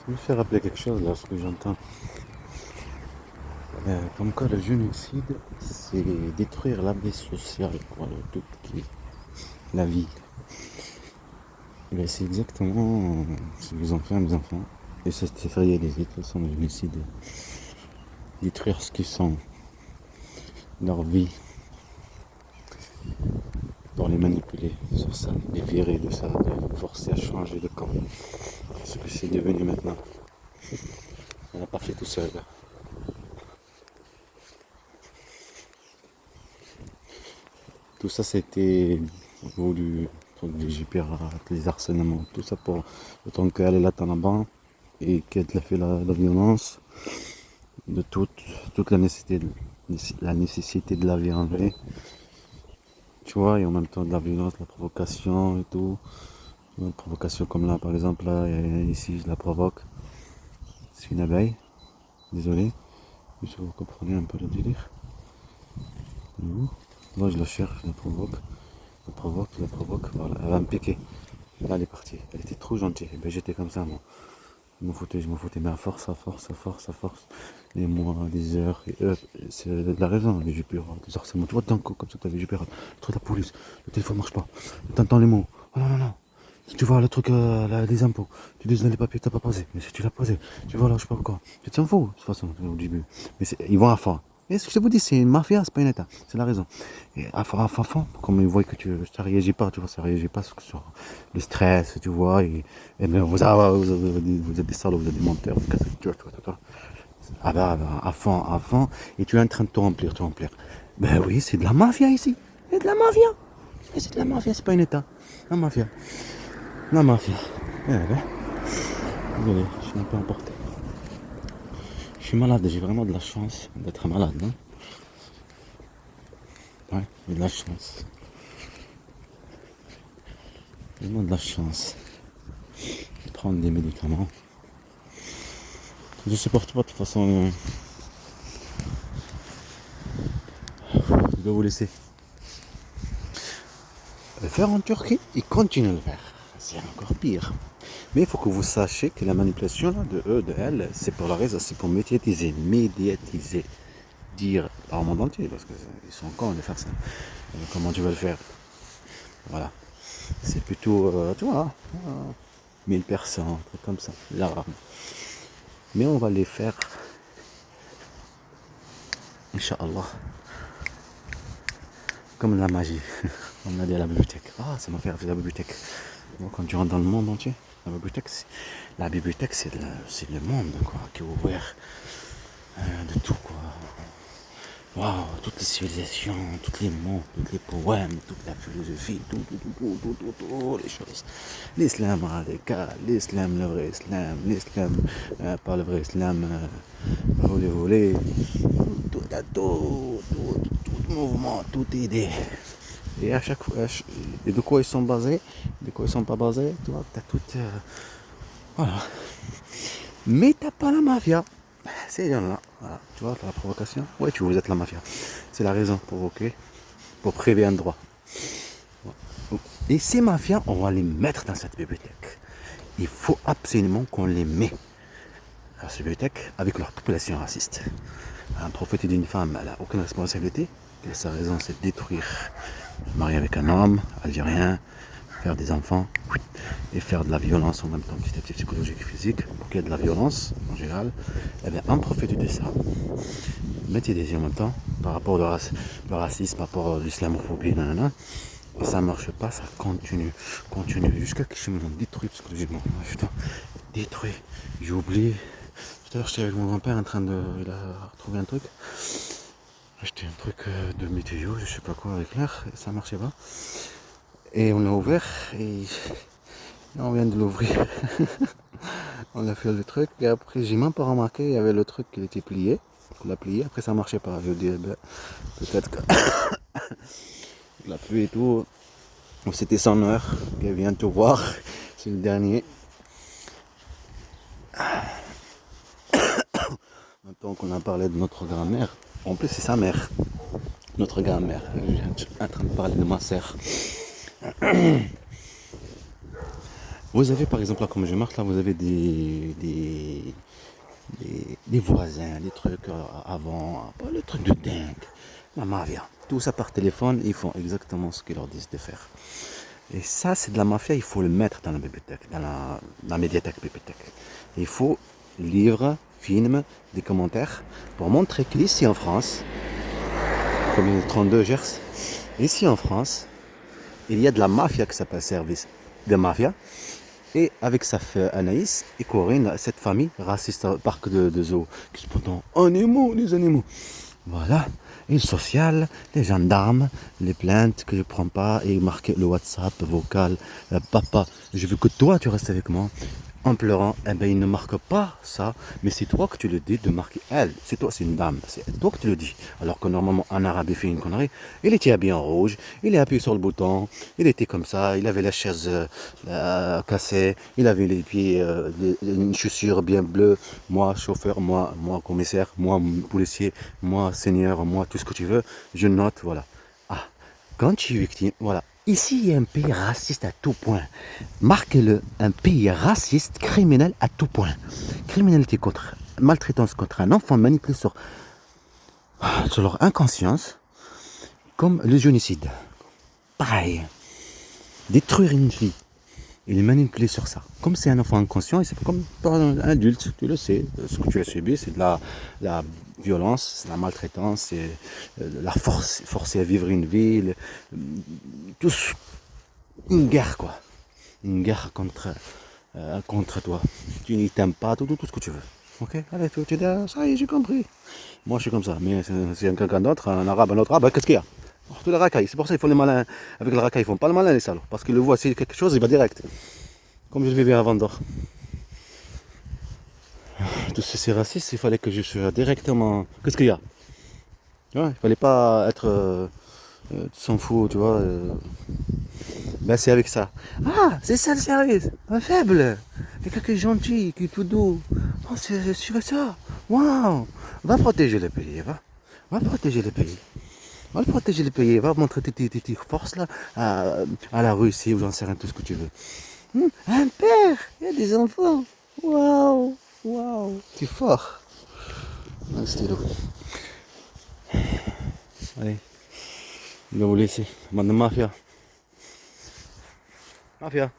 Ça me fait rappeler quelque chose là, ce que j'entends. Comme quoi le génocide, c'est détruire la vie sociale, voilà, tout qui est la vie. Et ben, c'est exactement ce qu'ils ont fait à mes enfants. Et ça s'est réalisé, de toute façon, le génocide. Détruire ce qu'ils sont, leur vie, pour les manipuler sur ça, les virer de ça, les forcer à changer de camp. Ce que c'est devenu maintenant. On n'a pas fait tout seul. Tout ça, c'était voulu, les J-Pirates, les harcèlements, tout ça pour autant qu'elle est là en bas et qu'elle a fait la violence de toute la nécessité de la vie en vrai. Tu vois, et en même temps de la violence, la provocation et tout. Une provocation comme là, par exemple, là, ici, je la provoque. C'est une abeille, désolé. Si vous comprenez un peu le délire. Moi, je la cherche, je la provoque. Je la provoque, voilà, elle va me piquer. Là, elle est partie. Elle était trop gentille. Ben, j'étais comme ça, moi. Je m'en foutais. Mais à force, les mois, les heures, et c'est de la raison, les jupures, les harcèlements. Tu vois, d'un coup, comme ça, t'avais jupures. Le truc de la police, le téléphone marche pas. T'entends les mots. Oh non, non, non. Tu vois le truc, les impôts. Tu dis, les papiers, t'as pas posé. Mais si tu l'as posé, tu vois là, je sais pas quoi. Tu t'en fous, de toute façon, au début. Mais ils vont à fond. Et ce que je vous dis, c'est une mafia, c'est pas une état. C'est la raison. Et à fond, comme ils voient que ça réagit pas, tu vois, ça réagit pas sur le stress, tu vois. Et bien, vous êtes des salauds, vous êtes des menteurs, tu vois. Ah bah, à fond. Et tu es en train de te remplir. Ben oui, c'est de la mafia ici. C'est de la mafia. Et c'est de la mafia, c'est pas une état. La mafia. La mafia. Eh ben, désolé, je suis un peu emporté. Je suis malade, j'ai vraiment de la chance d'être malade. Hein. Ouais, j'ai de la chance. Vraiment de la chance. De prendre des médicaments. Je supporte pas de toute façon. Je dois vous laisser. Le faire en Turquie, ils continuent à le faire. C'est encore pire. Mais il faut que vous sachiez que la manipulation là, de eux, de elles, c'est pour la raison, c'est pour médiatiser. Dire au monde entier, parce qu'ils sont cons de faire ça. Comment tu vas le faire? Voilà. C'est plutôt, tu vois, 1000 personnes, un truc comme ça, là. Mais on va les faire, Inch'Allah, comme la magie. On a dit à la bibliothèque. Ah, ça m'a fait rêver la bibliothèque. Moi, quand tu rentres dans le monde entier, la bibliothèque c'est le monde, quoi, qui est ouvert de tout, quoi. Waouh, toutes les civilisations, tous les mots, tous les poèmes, toute la philosophie, tout, les choses. L'islam radical, l'islam, le vrai islam, l'islam, pas le vrai islam, volé, tout mouvement, toute idée. Et à chaque fois, et de quoi ils sont basés, de quoi ils sont pas basés, tu vois, t'as tout, voilà. Mais t'as pas la mafia. C'est là, voilà, tu vois, la provocation. Ouais, vous êtes la mafia. C'est la raison provoquée pour priver un droit. Et ces mafias, on va les mettre dans cette bibliothèque. Il faut absolument qu'on les mette à cette bibliothèque avec leur population raciste. Un prophète d'une femme, elle n'a aucune responsabilité. Et sa raison, c'est de détruire, marier avec un homme algérien, faire des enfants et faire de la violence en même temps, petit à petit, psychologique et physique, pour qu'il y ait de la violence en général. Eh bien, en profiter de ça. Mettez des yeux en même temps par rapport au racisme, par rapport à l'islamophobie, nanana. Et ça marche pas, ça continue, jusqu'à que je me détruit psychologiquement. Putain, détruit. J'ai oublié. Tout à l'heure, j'étais avec mon grand-père en train de. Il a retrouvé un truc. Acheté un truc de météo, je sais pas quoi avec l'air, et ça marchait pas. Et on l'a ouvert et on vient de l'ouvrir. On a fait le truc et après j'ai même pas remarqué, il y avait le truc qui était plié. On l'a plié, après ça marchait pas. Je dis ben, peut-être que la pluie et tout, ou c'était son heure, qu'elle vient te voir, c'est le dernier. Maintenant qu'on a parlé de notre grand-mère, en plus c'est sa mère, notre grand-mère. Je suis en train de parler de ma sœur. Vous avez par exemple là comme je marque là, vous avez des voisins, des trucs avant, pas le truc de dingue. La mafia. Tout ça par téléphone, ils font exactement ce qu'ils leur disent de faire. Et ça, c'est de la mafia, il faut le mettre dans la bibliothèque, dans la médiathèque bibliothèque. Il faut livres, films, des commentaires pour montrer qu'ici en France, comme il est 32 Gers, ici en France, il y a de la mafia qui s'appelle service de mafia. Et avec sa fille Anaïs et Corinne, cette famille raciste au parc de zoo, qui se prétend animaux, les animaux. Voilà, une sociale, les gendarmes, les plaintes que je prends pas et marquer le WhatsApp vocal, papa, je veux que toi tu restes avec moi. En pleurant, eh ben il ne marque pas ça, mais c'est toi que tu le dis de marquer elle. C'est toi, c'est une dame, c'est toi que tu le dis. Alors que normalement un arabe il fait une connerie, il était habillé en rouge, il est appuyé sur le bouton, il était comme ça, il avait la chaise cassée, il avait les pieds, une chaussure bien bleue. Moi chauffeur, moi commissaire, moi policier, moi seigneur, moi tout ce que tu veux, je note, voilà. Ah, quand tu es victime, voilà. Ici, il y a un pays raciste à tout point. Marquez-le, un pays raciste, criminel à tout point. Criminalité contre, maltraitance contre un enfant manipulé sur leur inconscience, comme le génocide. Pareil. Détruire une fille et les manipuler sur ça. Comme c'est un enfant inconscient, et c'est comme un adulte, tu le sais. Ce que tu as subi, c'est de la violence, c'est la maltraitance, c'est la forcer à vivre une vie, tous une guerre quoi. Une guerre contre toi. Tu n'y t'aimes pas, tout ce que tu veux. Ok, allez, tu dis, ah, ça y est, j'ai compris. Moi, je suis comme ça, mais c'est quelqu'un d'autre, un arabe, un autre arabe, qu'est-ce qu'il y a? Tout la racaille, c'est pour ça qu'ils font les malins. Avec la racaille, ils font pas le malin, les salauds. Parce qu'ils le voient, c'est quelque chose, il va direct. Comme je le vivais avant d'or. Tous ces racistes, il fallait que je sois directement. Qu'est-ce qu'il y a? Ouais, il fallait pas être. Tu s'en fous, tu vois. Ben c'est avec ça. Ah, c'est ça le service. Un faible. Quelqu'un qui est gentil, qui est tout doux. Oh, c'est sur ça. Waouh. Va protéger le pays, va. Va protéger le pays. Va le protéger le pays. Va montrer tes forces là à la Russie ou j'en sais rien, tout ce que tu veux. Un père. Il y a des enfants. Waouh. Waouh. Tu es fort. Un stylo. Allez. Je vais vous laisser. Bande de mafia. Mafia.